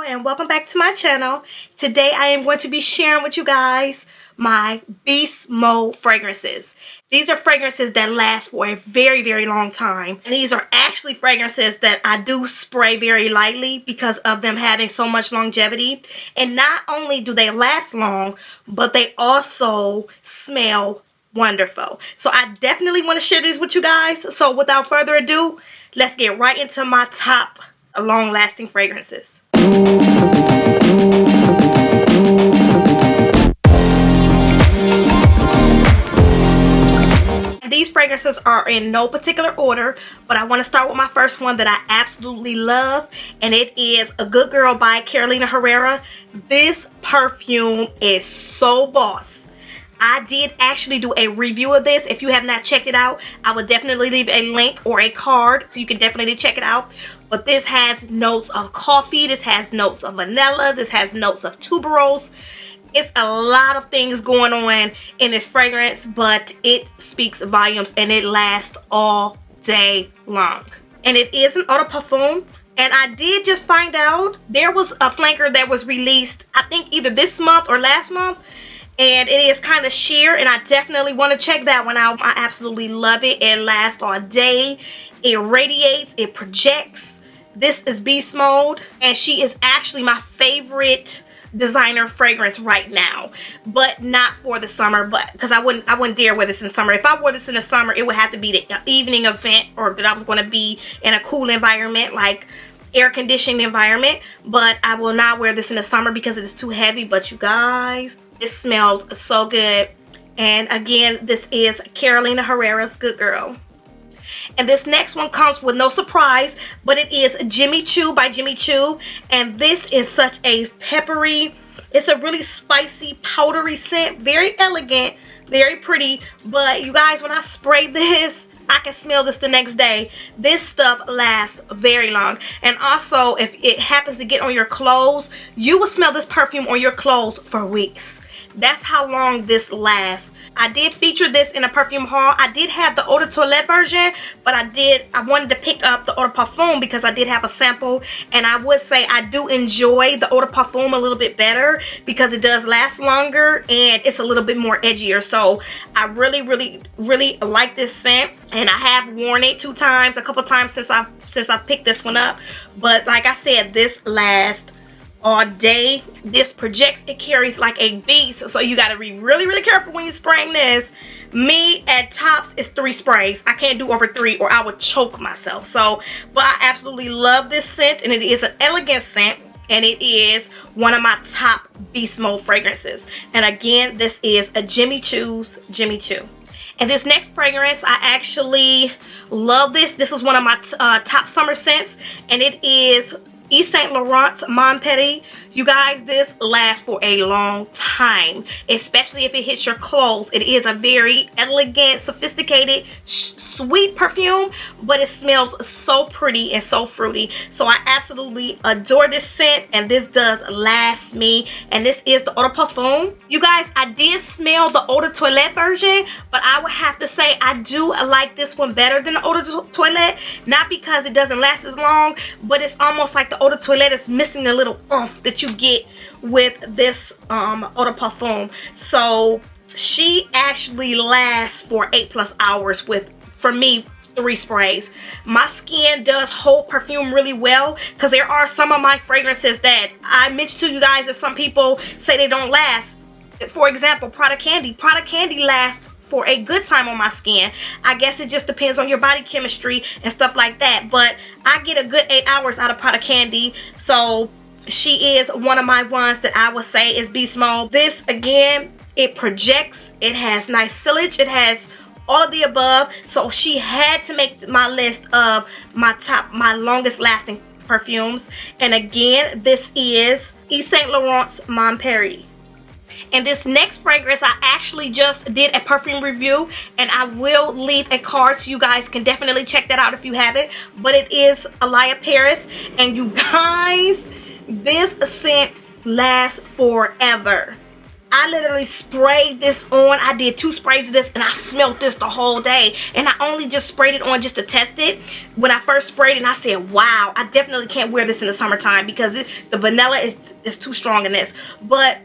and welcome back to my channel. Today I am going to be sharing with you guys my Beast Mode fragrances. These are fragrances that last for a very long time. And these are actually fragrances that I do spray very lightly because of them having so much longevity. And not only do they last long, but they also smell wonderful. So I definitely want to share these with you guys. So without further ado, let's get right into my top long-lasting fragrances. These fragrances are in no particular order, but I want to start with my first one that I absolutely love, and it is A Good Girl by Carolina Herrera. This perfume is so boss. I did actually do a review of this. If you have not checked it out, I would definitely leave a link or a card so you can definitely check it out. But this has notes of coffee, this has notes of vanilla, this has notes of tuberose. It's a lot of things going on in this fragrance, but it speaks volumes and it lasts all day long. And it is an eau de parfum. And I did just find out there was a flanker that was released, I think either this month or last month. And it is kind of sheer, and I definitely want to check that one out. I absolutely love it. It lasts all day. It radiates. It projects. This is Beast Mode, and she is actually my favorite designer fragrance right now, but not for the summer, but because I wouldn't dare wear this in summer. If I wore this in the summer, it would have to be the evening event, or that I was going to be in a cool environment like air conditioned environment. But I will not wear this in the summer because it is too heavy. But you guys, it smells so good. And again, this is Carolina Herrera's Good Girl. And this next one comes with no surprise, but it is Jimmy Choo by Jimmy Choo. And this is such a peppery, it's a really spicy, powdery scent. Very elegant, very pretty. But you guys, when I spray this, I can smell this the next day. This stuff lasts very long. And also, if it happens to get on your clothes, you will smell this perfume on your clothes for weeks. That's how long this lasts. I did feature this in a perfume haul. I did have the eau de toilette version, but I wanted to pick up the eau de parfum because I did have a sample. And I would say I do enjoy the eau de parfum a little bit better because it does last longer and it's a little bit more edgier. So I really like this scent, and I have worn it a couple times since I've picked this one up. But like I said, this lasts all day. This projects, it carries like a beast, so you got to be really careful when you're spraying this. Me, at tops, is 3 sprays. I can't do over 3 or I would choke myself. So, but I absolutely love this scent, and it is an elegant scent, and it is one of my top Beast Mode fragrances. And again, this is a Jimmy Choo's Jimmy Choo. And this next fragrance, I actually love this. This is one of my top summer scents, and it is Yves Saint Laurent's Mon Petit. You guys, this lasts for a long time, especially if it hits your clothes. It is a very elegant, sophisticated, sweet perfume, but it smells so pretty and so fruity. So I absolutely adore this scent, and this does last me. And this is the eau de parfum. You guys, I did smell the eau de toilette version, but I would have to say I do like this one better than the eau de toilette. Not because it doesn't last as long, but it's almost like the eau de toilette is missing a little oomph that you get with this eau de parfum. So she actually lasts for 8+ hours with, for me, 3 sprays. My skin does hold perfume really well, because there are some of my fragrances that I mentioned to you guys that some people say they don't last. For example, Prada Candy. Prada Candy lasts for a good time on my skin. I guess it just depends on your body chemistry and stuff like that, but I get a good 8 hours out of Prada Candy. So she is one of my ones that I would say is Beast Mode. This, again, it projects, it has nice sillage, it has all of the above. So she had to make my list of my longest lasting perfumes. And again, this is Yves Saint Laurent's Mon Petit. And this next fragrance, I actually just did a perfume review, and I will leave a card so you guys can definitely check that out if you haven't. But it is Liya Paris, and you guys, this scent lasts forever. I literally sprayed this on. I did 2 sprays of this and I smelled this the whole day. And I only just sprayed it on just to test it. When I first sprayed it, and I said, wow, I definitely can't wear this in the summertime because the vanilla is too strong in this. But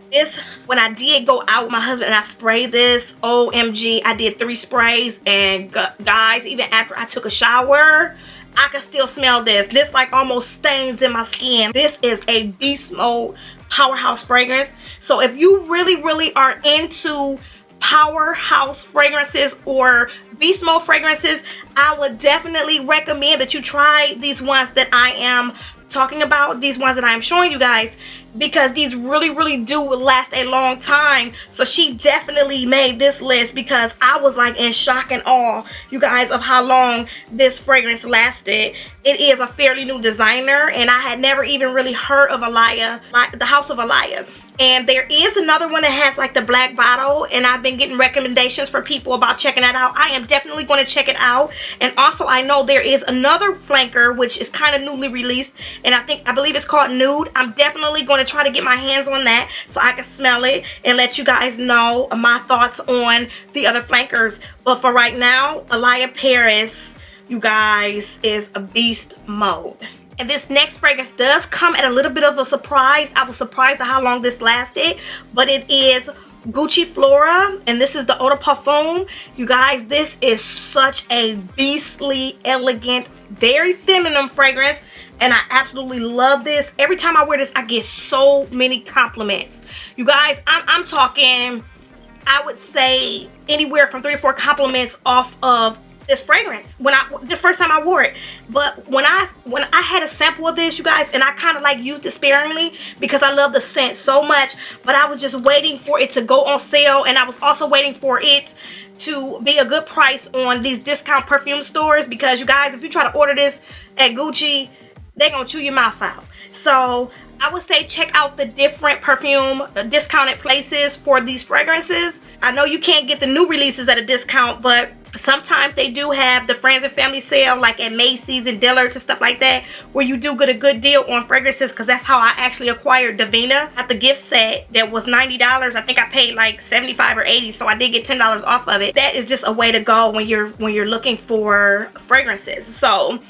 when I did go out with my husband and I sprayed this, OMG, I did 3 sprays. And guys, even after I took a shower, I can still smell this. This like almost stains in my skin. This is a beast mode powerhouse fragrance. So if you really are into powerhouse fragrances or beast mode fragrances, I would definitely recommend that you try these ones that I am talking about, these ones that I am showing you guys, because these really do last a long time. So she definitely made this list because I was like in shock and awe, you guys, of how long this fragrance lasted. It is a fairly new designer, and I had never even really heard of Liya, the House of Liya. And there is another one that has like the black bottle, and I've been getting recommendations from people about checking that out. I am definitely going to check it out. And also I know there is another flanker which is kind of newly released, and I believe it's called Nude. I'm definitely going to try to get my hands on that so I can smell it and let you guys know my thoughts on the other flankers. But for right now, Liya Paris, you guys, is a beast mode. And this next fragrance does come at a little bit of a surprise. I was surprised at how long this lasted, but it is Gucci Flora, and this is the Eau de Parfum. You guys, this is such a beastly, elegant, very feminine fragrance, and I absolutely love this. Every time I wear this, I get so many compliments. You guys, I'm talking, I would say anywhere from 3 to 4 compliments off of this fragrance the first time I wore it. But when I had a sample of this, you guys, and I kind of like used it sparingly because I love the scent so much, but I was just waiting for it to go on sale, and I was also waiting for it to be a good price on these discount perfume stores, because you guys, if you try to order this at Gucci, they're gonna chew your mouth out. So I would say check out the different perfume discounted places for these fragrances. I know you can't get the new releases at a discount, but sometimes they do have the friends and family sale, like at Macy's and Dillard's and stuff like that, where you do get a good deal on fragrances, because that's how I actually acquired Davina at the gift set that was $90. I think I paid like $75 or $80, so I did get $10 off of it. That is just a way to go when you're looking for fragrances. So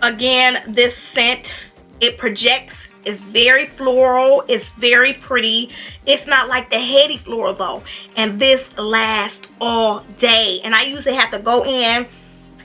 again, this scent, it projects, it's very floral, it's very pretty. It's not like the heady floral though, and this lasts all day. And I usually have to go in,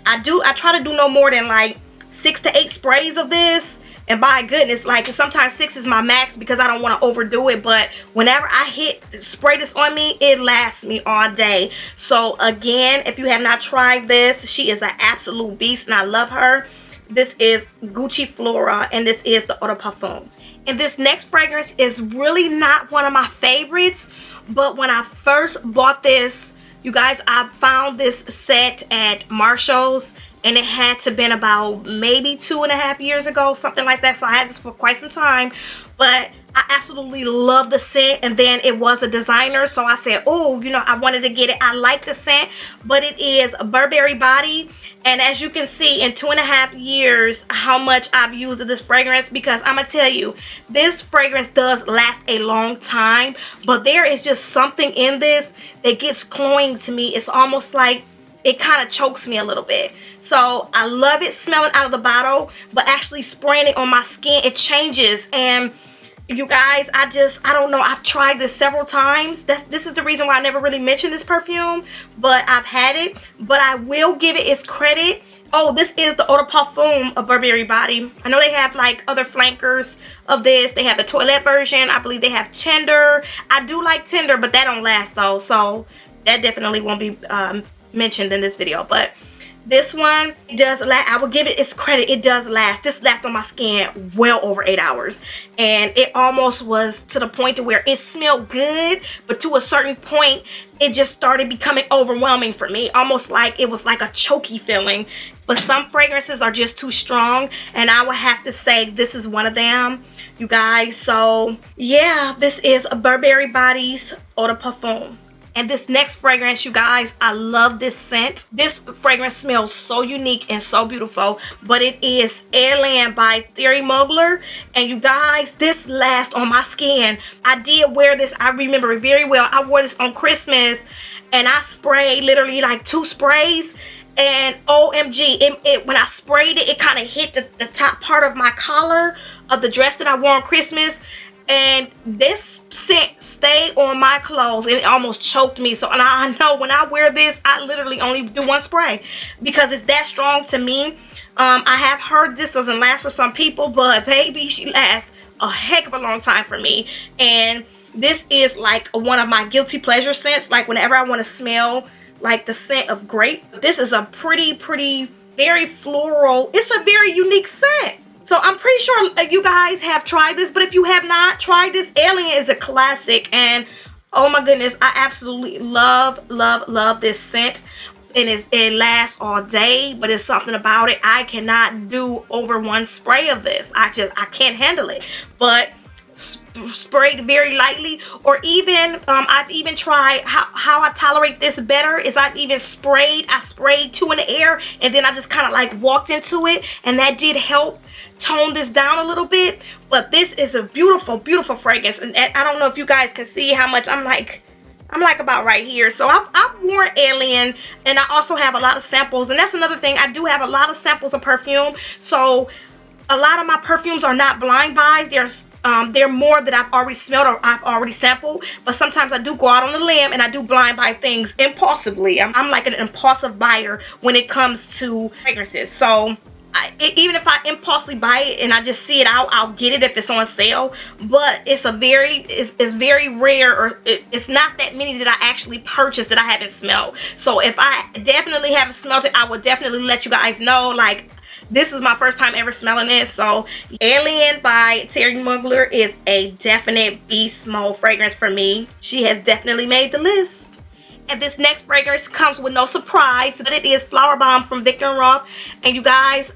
I try to do no more than like 6 to 8 sprays of this, and by goodness, like sometimes 6 is my max because I don't want to overdo it. But whenever I spray this on me, it lasts me all day. So again, if you have not tried this, she is an absolute beast and I love her. This is Gucci Flora, and this is the Eau de Parfum. And this next fragrance is really not one of my favorites, but when I first bought this, you guys, I found this set at Marshall's, and it had to been about maybe 2.5 years ago, something like that. So I had this for quite some time, but I absolutely love the scent. And then it was a designer, so I said, oh, you know, I wanted to get it. I like the scent, but it is a Burberry body. And as you can see, in 2.5 years, how much I've used of this fragrance, because I'm gonna tell you, this fragrance does last a long time, but there is just something in this that gets cloying to me. It's almost like it kind of chokes me a little bit. So I love it smelling out of the bottle, but actually spraying it on my skin, it changes. And you guys, I don't know, I've tried this several times. This is the reason why I never really mentioned this perfume, but I've had it. But I will give it its credit. Oh, this is the Eau de Parfum of Burberry body. I know they have like other flankers of this. They have the toilette version. I believe they have Tender. I do like Tender, but that don't last though, so that definitely won't be mentioned in this video. But this one, it does last. I will give it its credit. It does last. This lasted on my skin well over 8 hours, and it almost was to the point to where it smelled good, but to a certain point it just started becoming overwhelming for me, almost like it was like a choky feeling. But some fragrances are just too strong, and I would have to say this is one of them, you guys. So yeah, this is a Burberry Body's Eau de Parfum. And this next fragrance, you guys, I love this scent. This fragrance smells so unique and so beautiful, but it is Alien by Thierry Mugler. And you guys, this lasts on my skin. I did wear this, I remember it very well. I wore this on Christmas and I sprayed literally like 2 sprays. And OMG, when I sprayed it, it kind of hit the top part of my collar of the dress that I wore on Christmas. And this scent stayed on my clothes and it almost choked me. So, and I know when I wear this, I literally only do 1 spray because it's that strong to me. I have heard this doesn't last for some people, but baby, she lasts a heck of a long time for me. And this is like one of my guilty pleasure scents. Like whenever I want to smell like the scent of grape. This is a pretty, very floral. It's a very unique scent. So I'm pretty sure you guys have tried this, but if you have not tried this, Alien is a classic. And oh my goodness, I absolutely love this scent. And it lasts all day, but it's something about it. I cannot do over 1 spray of this. I can't handle it. But sprayed very lightly, or even I've even tried how I tolerate this better is I sprayed 2 in the air and then I just kind of like walked into it, and that did help tone this down a little bit. But this is a beautiful fragrance, and I don't know if you guys can see how much I'm like about right here. So I've worn Alien, and I also have a lot of samples, and that's another thing, I do have a lot of samples of perfume. So a lot of my perfumes are not blind buys. They're more that I've already smelled or I've already sampled. But sometimes I do go out on a limb and I do blind buy things impulsively. I'm like an impulsive buyer when it comes to fragrances. So even if I impulsively buy it and I just see it out, I'll get it if it's on sale. But it's very rare, or it's not that many that I actually purchased that I haven't smelled. So if I definitely haven't smelled it, I would definitely let you guys know. Like, this is my first time ever smelling it. So Alien by Thierry Mugler is a definite beast mode fragrance for me. She has definitely made the list. And this next fragrance comes with no surprise, but it is Flower Bomb from Viktor & Rolf. And you guys,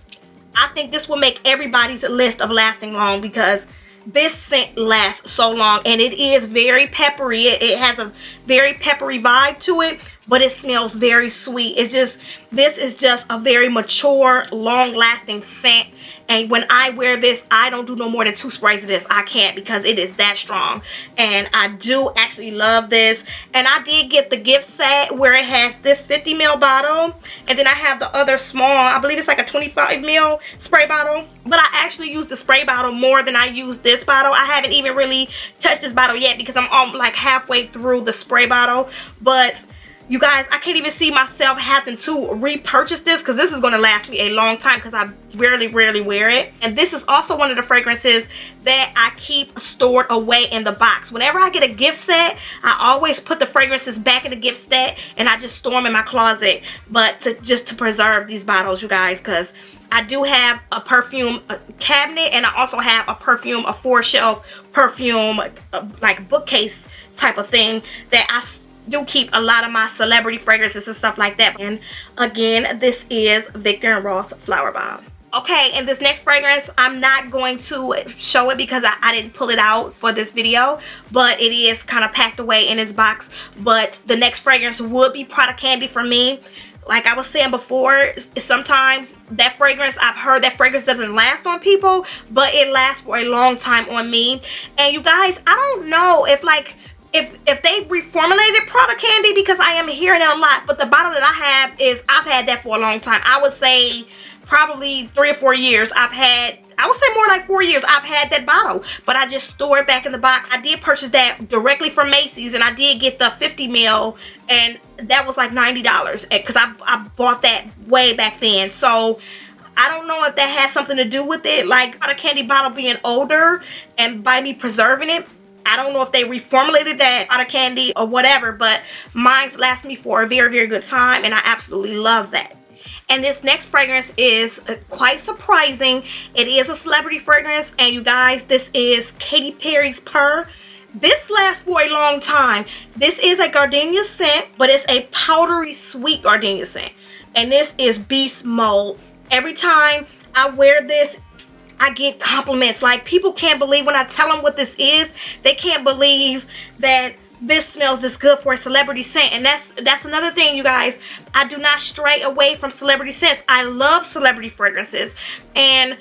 I think this will make everybody's list of lasting long, because this scent lasts so long, and it is very peppery. It has a very peppery vibe to it, but it smells very sweet. This is just a very mature, long-lasting scent. And when I wear this, I don't do no more than 2 sprays of this. I can't, because it is that strong. And I do actually love this. And I did get the gift set where it has this 50 ml bottle. And then I have the other small, I believe it's like a 25 ml spray bottle. But I actually use the spray bottle more than I use this bottle. I haven't even really touched this bottle yet because I'm like halfway through the spray bottle. But you guys, I can't even see myself having to repurchase this, because this is going to last me a long time, because I rarely wear it. And this is also one of the fragrances that I keep stored away in the box. Whenever I get a gift set, I always put the fragrances back in the gift set and I just store them in my closet. But just to preserve these bottles, you guys, because I do have a perfume cabinet, and I also have a 4-shelf perfume like bookcase type of thing that I do keep a lot of my celebrity fragrances and stuff like that. And again, this is Viktor & Rolf's Flower Bomb. Okay, and this next fragrance, I'm not going to show it because I didn't pull it out for this video, but it is kind of packed away in its box. But the next fragrance would be Prada Candy for me. Like I was saying before, sometimes that fragrance, I've heard that fragrance doesn't last on people, but it lasts for a long time on me. And you guys, I don't know if if they've reformulated Prada Candy, because I am hearing it a lot, but the bottle that I have I've had that for a long time. I would say probably 3 or 4 years. I would say more like 4 years I've had that bottle, but I just store it back in the box. I did purchase that directly from Macy's, and I did get the 50 ml, and that was like $90 because I bought that way back then. So I don't know if that has something to do with it, like Prada Candy bottle being older and by me preserving it. I don't know if they reformulated that Prada Candy or whatever, but mine's last me for a very good time, and I absolutely love that. And this next fragrance is quite surprising. It is a celebrity fragrance, and you guys, this is Katy Perry's Purr. This lasts for a long time. This is a gardenia scent, but it's a powdery sweet gardenia scent, and this is beast mode. Every time I wear this, I get compliments. Like, people can't believe when I tell them what this is. They can't believe that this smells this good for a celebrity scent. And that's another thing, you guys. I do not stray away from celebrity scents. I love celebrity fragrances, and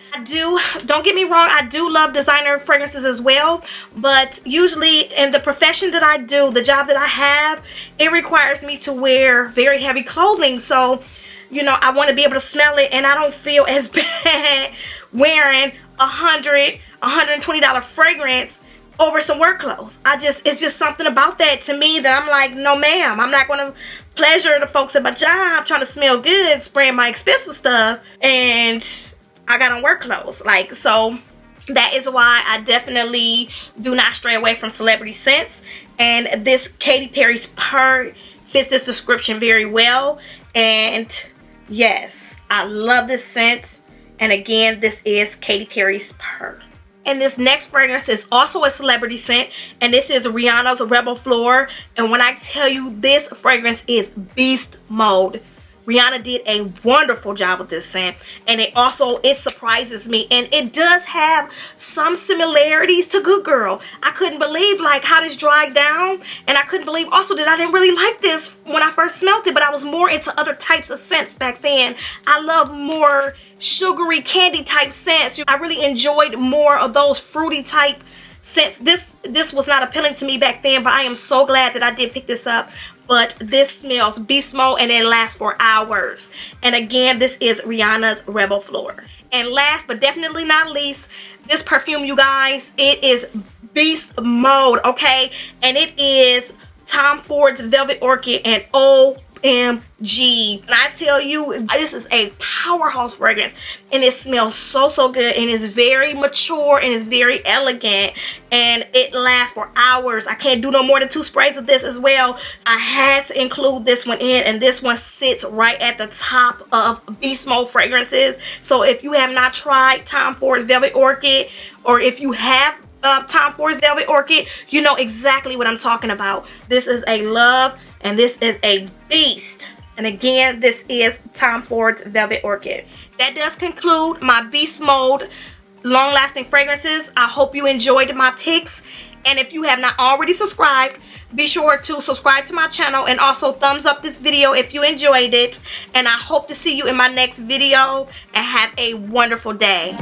don't get me wrong, I do love designer fragrances as well, but usually in the profession that I do, the job that I have, it requires me to wear very heavy clothing. So, you know, I want to be able to smell it, and I don't feel as bad wearing $120 fragrance over some work clothes. It's just something about that to me that I'm like, no ma'am, I'm not going to pleasure the folks at my job trying to smell good, spraying my expensive stuff, and I got on work clothes. Like, so that is why I definitely do not stray away from celebrity scents, and this Katy Perry's Purr fits this description very well. And yes, I love this scent, and again, this is Katy Perry's Purr. And this next fragrance is also a celebrity scent, and this is Rihanna's Rebel Floor. And when I tell you, this fragrance is beast mode. Rihanna did a wonderful job with this scent, and it surprises me, and it does have some similarities to Good Girl. I couldn't believe like how this dried down, and I couldn't believe also that I didn't really like this when I first smelled it, but I was more into other types of scents back then. I love more sugary candy type scents. I really enjoyed more of those fruity type scents. This was not appealing to me back then, but I am so glad that I did pick this up. But this smells beast mode, and it lasts for hours. And again, this is Rihanna's Rebel Floor. And last but definitely not least, this perfume, you guys, it is beast mode, okay? And it is Tom Ford's Velvet Orchid, and OMG. And I tell you, this is a powerhouse fragrance, and it smells so good, and it's very mature, and it's very elegant, and it lasts for hours. I can't do no more than 2 sprays of this as well. I had to include this one in, and this one sits right at the top of beast mode fragrances. So if you have not tried Tom Ford's Velvet Orchid, or if you have Tom Ford's Velvet Orchid, you know exactly what I'm talking about. This is a love, and this is a beast. And again, this is Tom Ford's Velvet Orchid. That does conclude my beast mode long-lasting fragrances. I hope you enjoyed my picks, and if you have not already subscribed, be sure to subscribe to my channel, and also thumbs up this video if you enjoyed it. And I hope to see you in my next video, and have a wonderful day.